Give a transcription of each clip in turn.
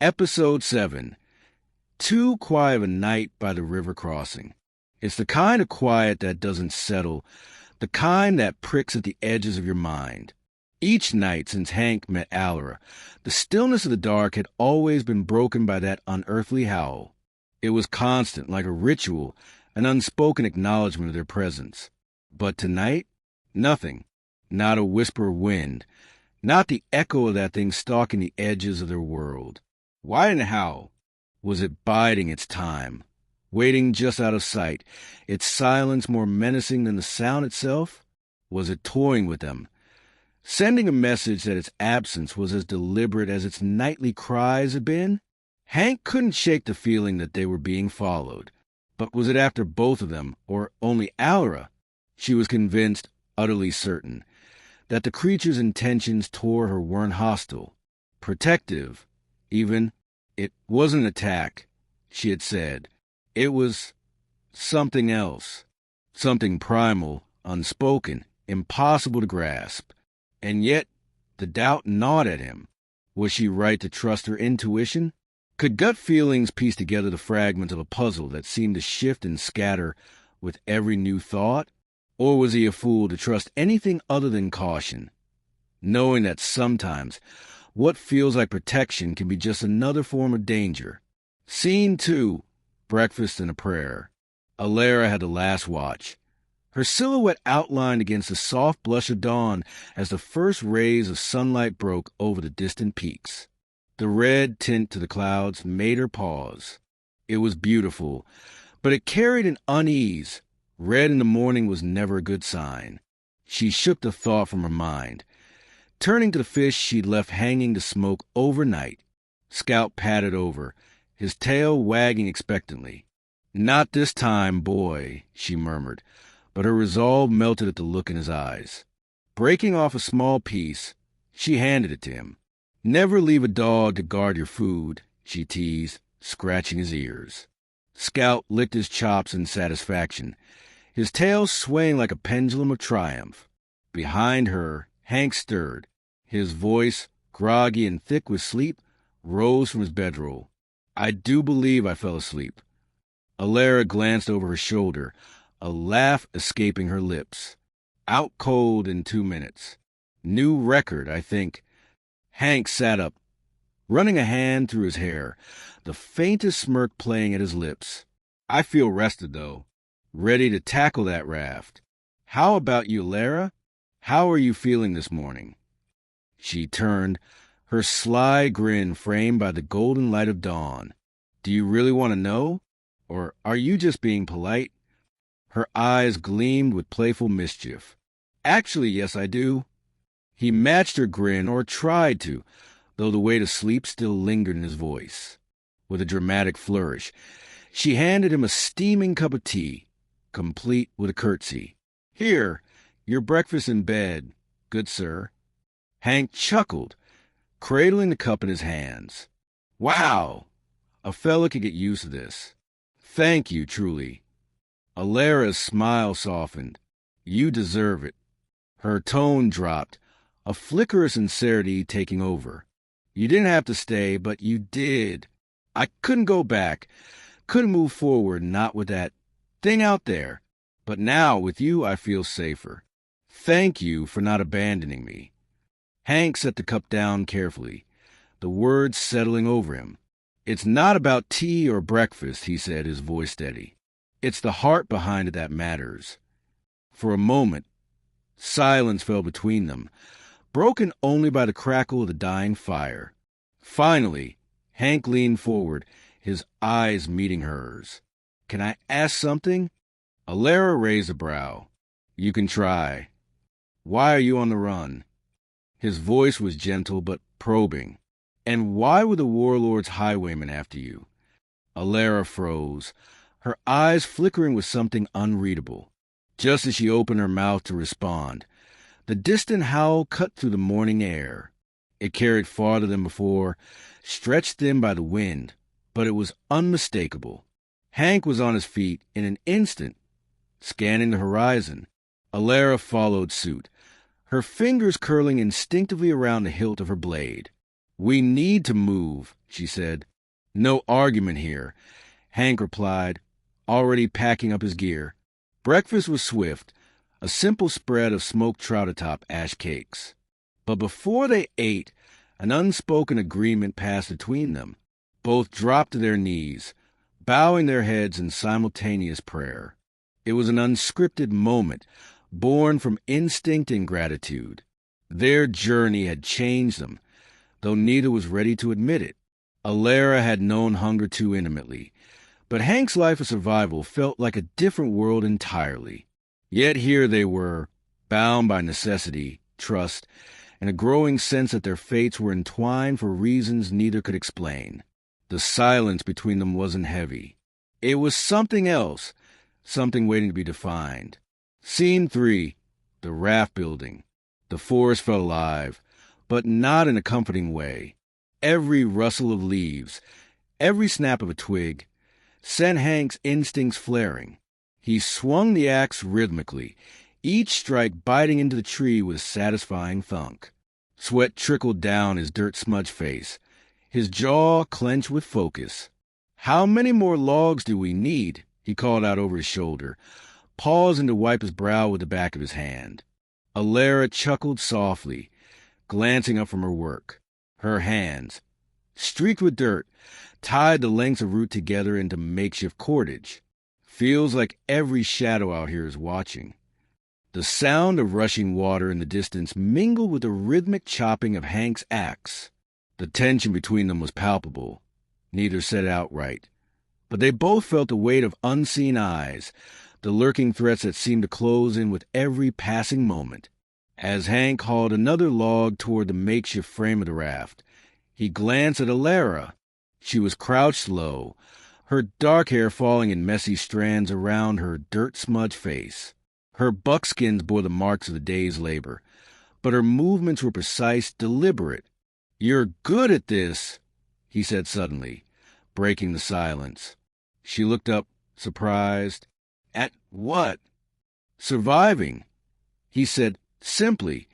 Episode 7. Too quiet of a night by the river crossing. It's the kind of quiet that doesn't settle, the kind that pricks at the edges of your mind. Each night since Hank met ALERA, the stillness of the dark had always been broken by that unearthly howl. It was constant, like a ritual, an unspoken acknowledgement of their presence. But tonight, nothing. Not a whisper of wind. Not the echo of that thing stalking the edges of their world. Why didn't it howl? Was it biding its time, waiting just out of sight, its silence more menacing than the sound itself? Was it toying with them, sending a message that its absence was as deliberate as its nightly cries had been? Hank couldn't shake the feeling that they were being followed. But was it after both of them, or only ALERA? She was convinced, utterly certain, that the creature's intentions toward her weren't hostile, protective, even. It wasn't an attack, she had said. It was something else, something primal, unspoken, impossible to grasp. And yet, the doubt gnawed at him. Was she right to trust her intuition? Could gut feelings piece together the fragments of a puzzle that seemed to shift and scatter with every new thought? Or was he a fool to trust anything other than caution, knowing that sometimes what feels like protection can be just another form of danger? Scene 2, breakfast and a prayer. ALERA had the last watch, her silhouette outlined against the soft blush of dawn as the first rays of sunlight broke over the distant peaks. The red tint to the clouds made her pause. It was beautiful, but it carried an unease. Red in the morning was never a good sign. She shook the thought from her mind. Turning to the fish she'd left hanging to smoke overnight, Scout patted over, his tail wagging expectantly. "Not this time, boy," she murmured, but her resolve melted at the look in his eyes. Breaking off a small piece, she handed it to him. "Never leave a dog to guard your food," she teased, scratching his ears. Scout licked his chops in satisfaction, his tail swaying like a pendulum of triumph. Behind her, Hank stirred. His voice, groggy and thick with sleep, rose from his bedroll. "I do believe I fell asleep." ALERA glanced over her shoulder, a laugh escaping her lips. "Out cold in 2 minutes. New record, I think." Hank sat up, running a hand through his hair, the faintest smirk playing at his lips. "I feel rested, though, ready to tackle that raft. How about you, ALERA? How are you feeling this morning?" She turned, her sly grin framed by the golden light of dawn. "Do you really want to know? Or are you just being polite?" Her eyes gleamed with playful mischief. "Actually, yes, I do." He matched her grin, or tried to, though the weight of sleep still lingered in his voice. With a dramatic flourish, she handed him a steaming cup of tea, complete with a curtsy. "Here, your breakfast in bed, good sir." Hank chuckled, cradling the cup in his hands. "Wow! A fella could get used to this. Thank you, truly." ALERA's smile softened. "You deserve it." Her tone dropped, a flicker of sincerity taking over. "You didn't have to stay, but you did. I couldn't go back, couldn't move forward, not with that thing out there. But now, with you, I feel safer. Thank you for not abandoning me." Hank set the cup down carefully, the words settling over him. "It's not about tea or breakfast," he said, his voice steady. "It's the heart behind it that matters." For a moment, silence fell between them, broken only by the crackle of the dying fire. Finally, Hank leaned forward, his eyes meeting hers. "Can I ask something?" ALERA raised a brow. "You can try. Why are you on the run?" His voice was gentle but probing. "And why were the warlord's highwaymen after you?" ALERA froze, her eyes flickering with something unreadable. Just as she opened her mouth to respond, the distant howl cut through the morning air. It carried farther than before, stretched thin by the wind, but it was unmistakable. Hank was on his feet in an instant, scanning the horizon. ALERA followed suit, her fingers curling instinctively around the hilt of her blade. "We need to move," she said. "No argument here," Hank replied, already packing up his gear. Breakfast was swift, a simple spread of smoked trout atop ash cakes. But before they ate, an unspoken agreement passed between them. Both dropped to their knees, bowing their heads in simultaneous prayer. It was an unscripted moment, born from instinct and gratitude. Their journey had changed them, though neither was ready to admit it. ALERA had known hunger too intimately, but Hank's life of survival felt like a different world entirely. Yet here they were, bound by necessity, trust, and a growing sense that their fates were entwined for reasons neither could explain. The silence between them wasn't heavy. It was something else, something waiting to be defined. Scene 3, the raft building. The forest felt alive, but not in a comforting way. Every rustle of leaves, every snap of a twig, sent Hank's instincts flaring. He swung the axe rhythmically, each strike biting into the tree with a satisfying thunk. Sweat trickled down his dirt-smudged face. His jaw clenched with focus. "How many more logs do we need?" he called out over his shoulder, pausing to wipe his brow with the back of his hand. ALERA chuckled softly, glancing up from her work. Her hands, streaked with dirt, tied the lengths of root together into makeshift cordage. "Feels like every shadow out here is watching." The sound of rushing water in the distance mingled with the rhythmic chopping of Hank's axe. The tension between them was palpable. Neither said it outright, but they both felt the weight of unseen eyes, the lurking threats that seemed to close in with every passing moment. As Hank hauled another log toward the makeshift frame of the raft, he glanced at ALERA. She was crouched low, her dark hair falling in messy strands around her dirt-smudged face. Her buckskins bore the marks of the day's labor, but her movements were precise, deliberate. "You're good at this," he said suddenly, breaking the silence. She looked up, surprised. "At what?" "Surviving," he said simply,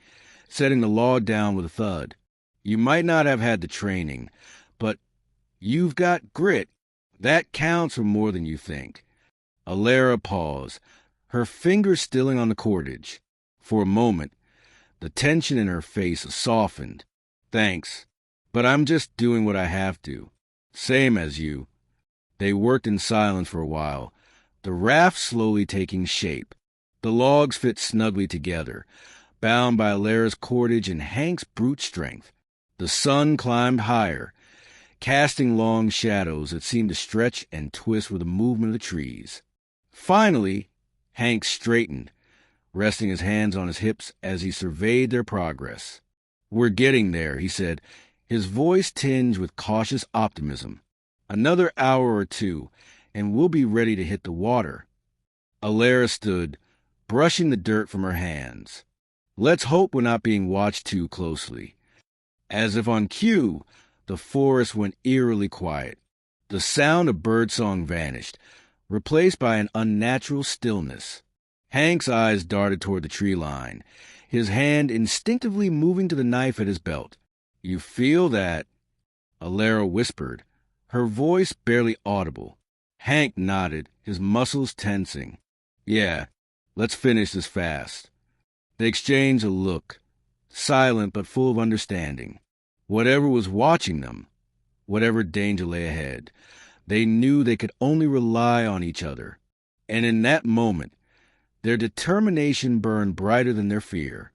setting the log down with a thud. "You might not have had the training, but you've got grit. That counts for more than you think." ALERA paused, her fingers stilling on the cordage. For a moment, the tension in her face softened. "Thanks, but I'm just doing what I have to. Same as you." They worked in silence for a while, the raft slowly taking shape. The logs fit snugly together, bound by ALERA's cordage and Hank's brute strength. The sun climbed higher, casting long shadows that seemed to stretch and twist with the movement of the trees. Finally, Hank straightened, resting his hands on his hips as he surveyed their progress. "We're getting there," he said, his voice tinged with cautious optimism. "Another hour or two, and we'll be ready to hit the water." ALERA stood, brushing the dirt from her hands. "Let's hope we're not being watched too closely." As if on cue, the forest went eerily quiet. The sound of birdsong vanished, replaced by an unnatural stillness. Hank's eyes darted toward the tree line, his hand instinctively moving to the knife at his belt. "You feel that?" ALERA whispered, her voice barely audible. Hank nodded, his muscles tensing. "Yeah, let's finish this fast." They exchanged a look, silent but full of understanding. Whatever was watching them, whatever danger lay ahead, they knew they could only rely on each other. And in that moment, their determination burned brighter than their fear.